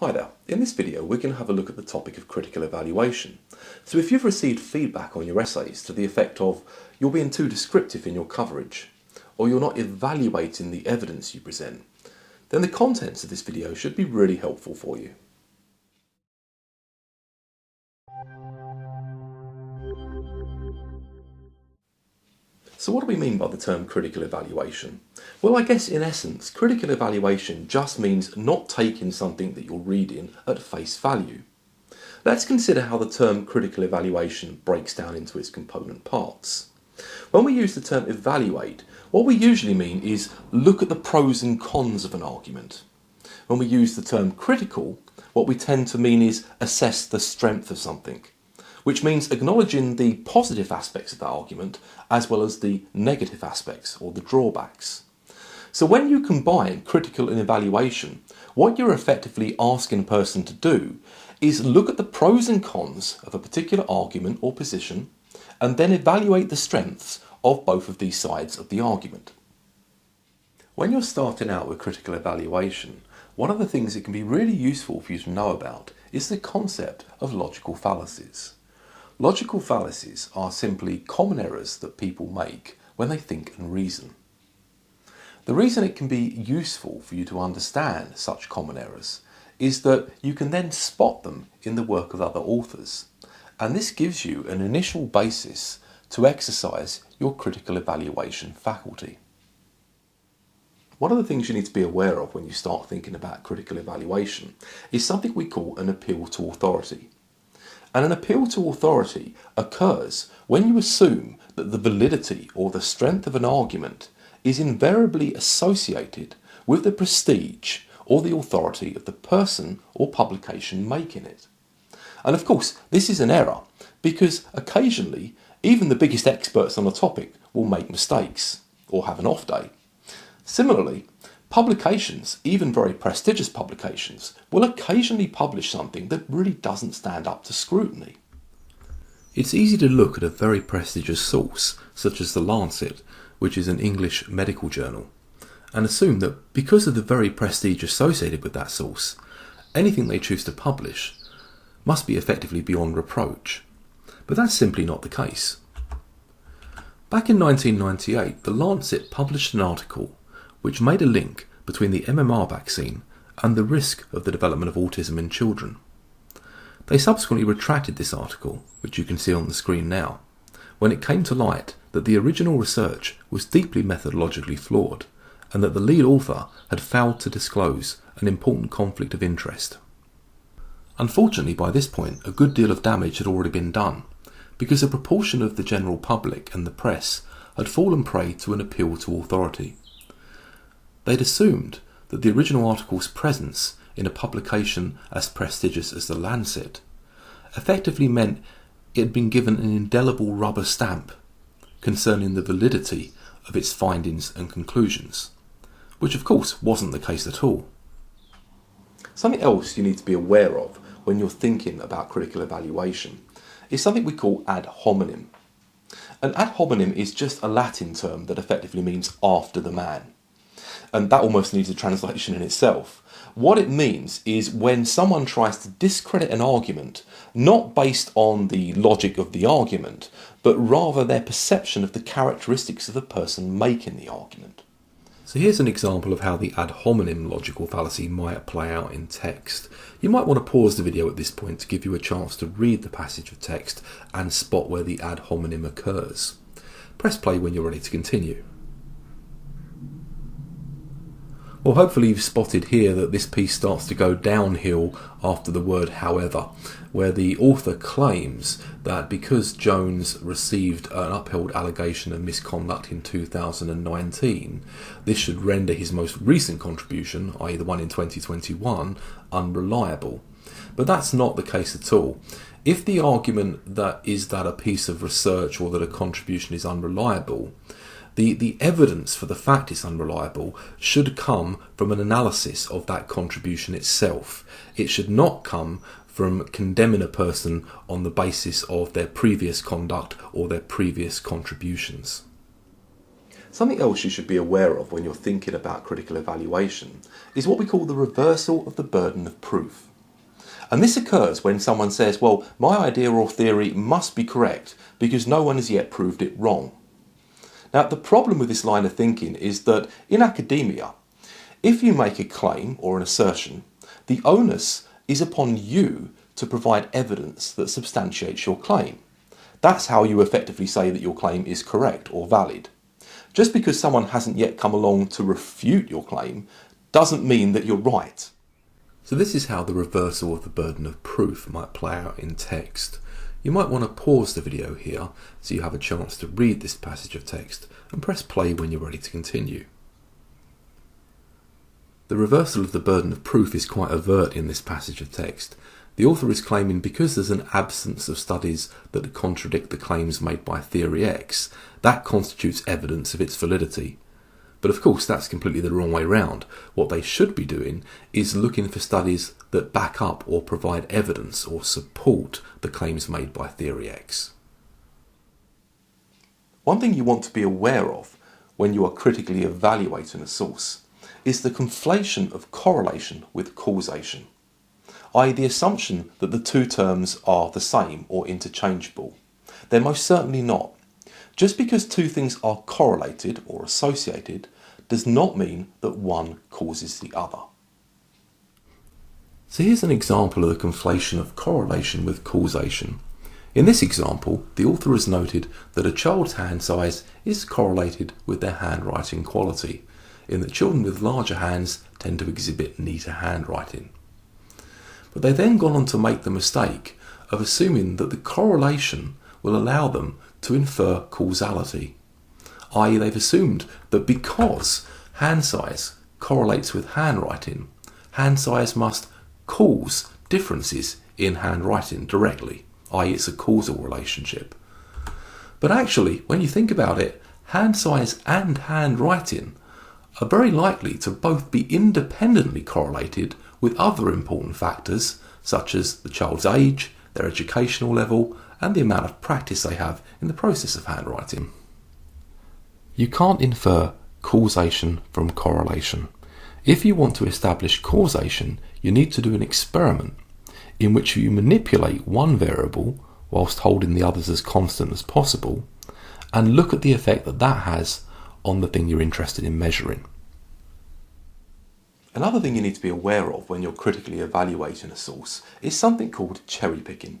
Hi there, in this video we're going to have a look at the topic of critical evaluation. So if you've received feedback on your essays to the effect of you're being too descriptive in your coverage, or you're not evaluating the evidence you present, then the contents of this video should be really helpful for you. So what do we mean by the term critical evaluation? Well, I guess in essence, critical evaluation just means not taking something that you're reading at face value. Let's consider how the term critical evaluation breaks down into its component parts. When we use the term evaluate, what we usually mean is look at the pros and cons of an argument. When we use the term critical, what we tend to mean is assess the strength of something, which means acknowledging the positive aspects of that argument as well as the negative aspects or the drawbacks. So when you combine critical and evaluation, what you're effectively asking a person to do is look at the pros and cons of a particular argument or position and then evaluate the strengths of both of these sides of the argument. When you're starting out with critical evaluation, one of the things that can be really useful for you to know about is the concept of logical fallacies. Logical fallacies are simply common errors that people make when they think and reason. The reason it can be useful for you to understand such common errors is that you can then spot them in the work of other authors, and this gives you an initial basis to exercise your critical evaluation faculty. One of the things you need to be aware of when you start thinking about critical evaluation is something we call an appeal to authority. And an appeal to authority occurs when you assume that the validity or the strength of an argument is invariably associated with the prestige or the authority of the person or publication making it. And of course, this is an error because occasionally even the biggest experts on a topic will make mistakes or have an off day. Similarly, publications, even very prestigious publications, will occasionally publish something that really doesn't stand up to scrutiny. It's easy to look at a very prestigious source, such as the Lancet, which is an English medical journal, and assume that because of the very prestige associated with that source, anything they choose to publish must be effectively beyond reproach. But that's simply not the case. Back in 1998, the Lancet published an article which made a link between the MMR vaccine and the risk of the development of autism in children. They subsequently retracted this article, which you can see on the screen now, when it came to light that the original research was deeply methodologically flawed and that the lead author had failed to disclose an important conflict of interest. Unfortunately, by this point, a good deal of damage had already been done, because a proportion of the general public and the press had fallen prey to an appeal to authority. They'd assumed that the original article's presence in a publication as prestigious as the Lancet effectively meant it had been given an indelible rubber stamp concerning the validity of its findings and conclusions, which of course wasn't the case at all. Something else you need to be aware of when you're thinking about critical evaluation is something we call ad hominem. An ad hominem is just a Latin term that effectively means after the man. And that almost needs a translation in itself. What it means is when someone tries to discredit an argument, not based on the logic of the argument, but rather their perception of the characteristics of the person making the argument. So here's an example of how the ad hominem logical fallacy might play out in text. You might want to pause the video at this point to give you a chance to read the passage of text and spot where the ad hominem occurs. Press play when you're ready to continue. Well, hopefully you've spotted here that this piece starts to go downhill after the word however, where the author claims that because Jones received an upheld allegation of misconduct in 2019, this should render his most recent contribution, i.e. the one in 2021, unreliable. But that's not the case at all. If the argument that a piece of research or that a contribution is unreliable, the evidence for the fact it's unreliable should come from an analysis of that contribution itself. It should not come from condemning a person on the basis of their previous conduct or their previous contributions. Something else you should be aware of when you're thinking about critical evaluation is what we call the reversal of the burden of proof. And this occurs when someone says, well, my idea or theory must be correct because no one has yet proved it wrong. Now, the problem with this line of thinking is that in academia, if you make a claim or an assertion, the onus is upon you to provide evidence that substantiates your claim. That's how you effectively say that your claim is correct or valid. Just because someone hasn't yet come along to refute your claim doesn't mean that you're right. So this is how the reversal of the burden of proof might play out in text. You might want to pause the video here so you have a chance to read this passage of text and press play when you're ready to continue. The reversal of the burden of proof is quite overt in this passage of text. The author is claiming because there's an absence of studies that contradict the claims made by theory X, that constitutes evidence of its validity. But of course that's completely the wrong way round. What they should be doing is looking for studies that back up or provide evidence or support the claims made by theory X. One thing you want to be aware of when you are critically evaluating a source is the conflation of correlation with causation, i.e. the assumption that the two terms are the same or interchangeable. They're most certainly not. Just because two things are correlated or associated does not mean that one causes the other. So here's an example of the conflation of correlation with causation. In this example, the author has noted that a child's hand size is correlated with their handwriting quality, in that children with larger hands tend to exhibit neater handwriting. But they've then gone on to make the mistake of assuming that the correlation will allow them to infer causality, i.e. they've assumed that because hand size correlates with handwriting, hand size must cause differences in handwriting directly, i.e. it's a causal relationship. But actually, when you think about it, hand size and handwriting are very likely to both be independently correlated with other important factors such as the child's age, their educational level, and the amount of practice they have in the process of handwriting. You can't infer causation from correlation. If you want to establish causation, you need to do an experiment in which you manipulate one variable whilst holding the others as constant as possible and look at the effect that that has on the thing you're interested in measuring. Another thing you need to be aware of when you're critically evaluating a source is something called cherry picking.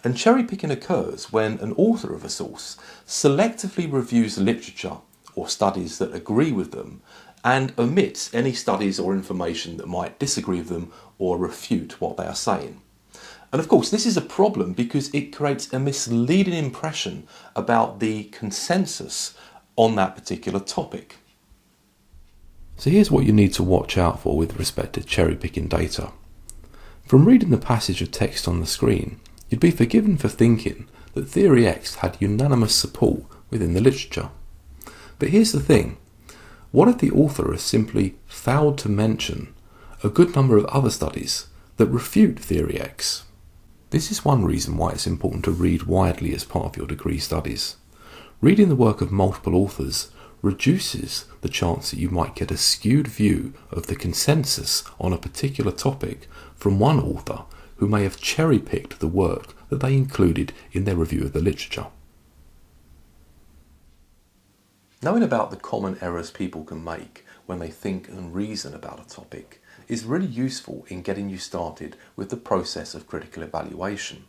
And cherry picking occurs when an author of a source selectively reviews literature or studies that agree with them and omits any studies or information that might disagree with them or refute what they are saying. And of course, this is a problem because it creates a misleading impression about the consensus on that particular topic. So here's what you need to watch out for with respect to cherry-picking data. From reading the passage of text on the screen, you'd be forgiven for thinking that theory X had unanimous support within the literature. But here's the thing. What if the author has simply failed to mention a good number of other studies that refute theory X? This is one reason why it's important to read widely as part of your degree studies. Reading the work of multiple authors reduces the chance that you might get a skewed view of the consensus on a particular topic from one author who may have cherry-picked the work that they included in their review of the literature. Knowing about the common errors people can make when they think and reason about a topic is really useful in getting you started with the process of critical evaluation.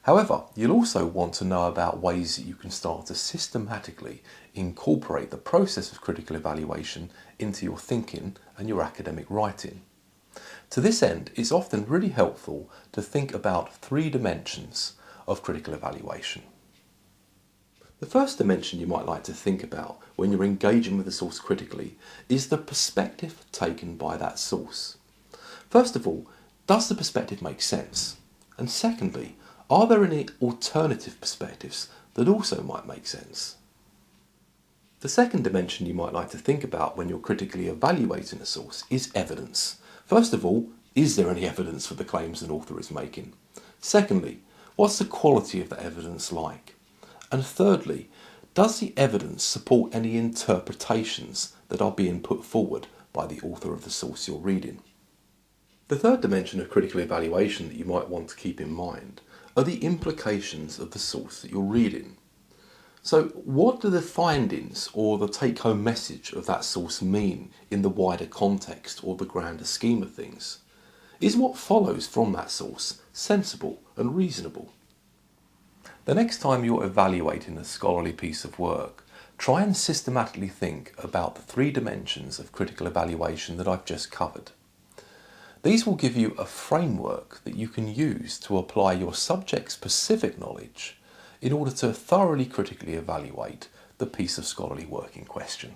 However, you'll also want to know about ways that you can start to systematically incorporate the process of critical evaluation into your thinking and your academic writing. To this end, it's often really helpful to think about 3 dimensions of critical evaluation. The first dimension you might like to think about when you're engaging with a source critically is the perspective taken by that source. First of all, does the perspective make sense? And secondly, are there any alternative perspectives that also might make sense? The second dimension you might like to think about when you're critically evaluating a source is evidence. First of all, is there any evidence for the claims an author is making? Secondly, what's the quality of the evidence like? And thirdly, does the evidence support any interpretations that are being put forward by the author of the source you're reading? The third dimension of critical evaluation that you might want to keep in mind are the implications of the source that you're reading. So what do the findings or the take-home message of that source mean in the wider context or the grander scheme of things? Is what follows from that source sensible and reasonable? The next time you're evaluating a scholarly piece of work, try and systematically think about the three dimensions of critical evaluation that I've just covered. These will give you a framework that you can use to apply your subject-specific knowledge in order to thoroughly critically evaluate the piece of scholarly work in question.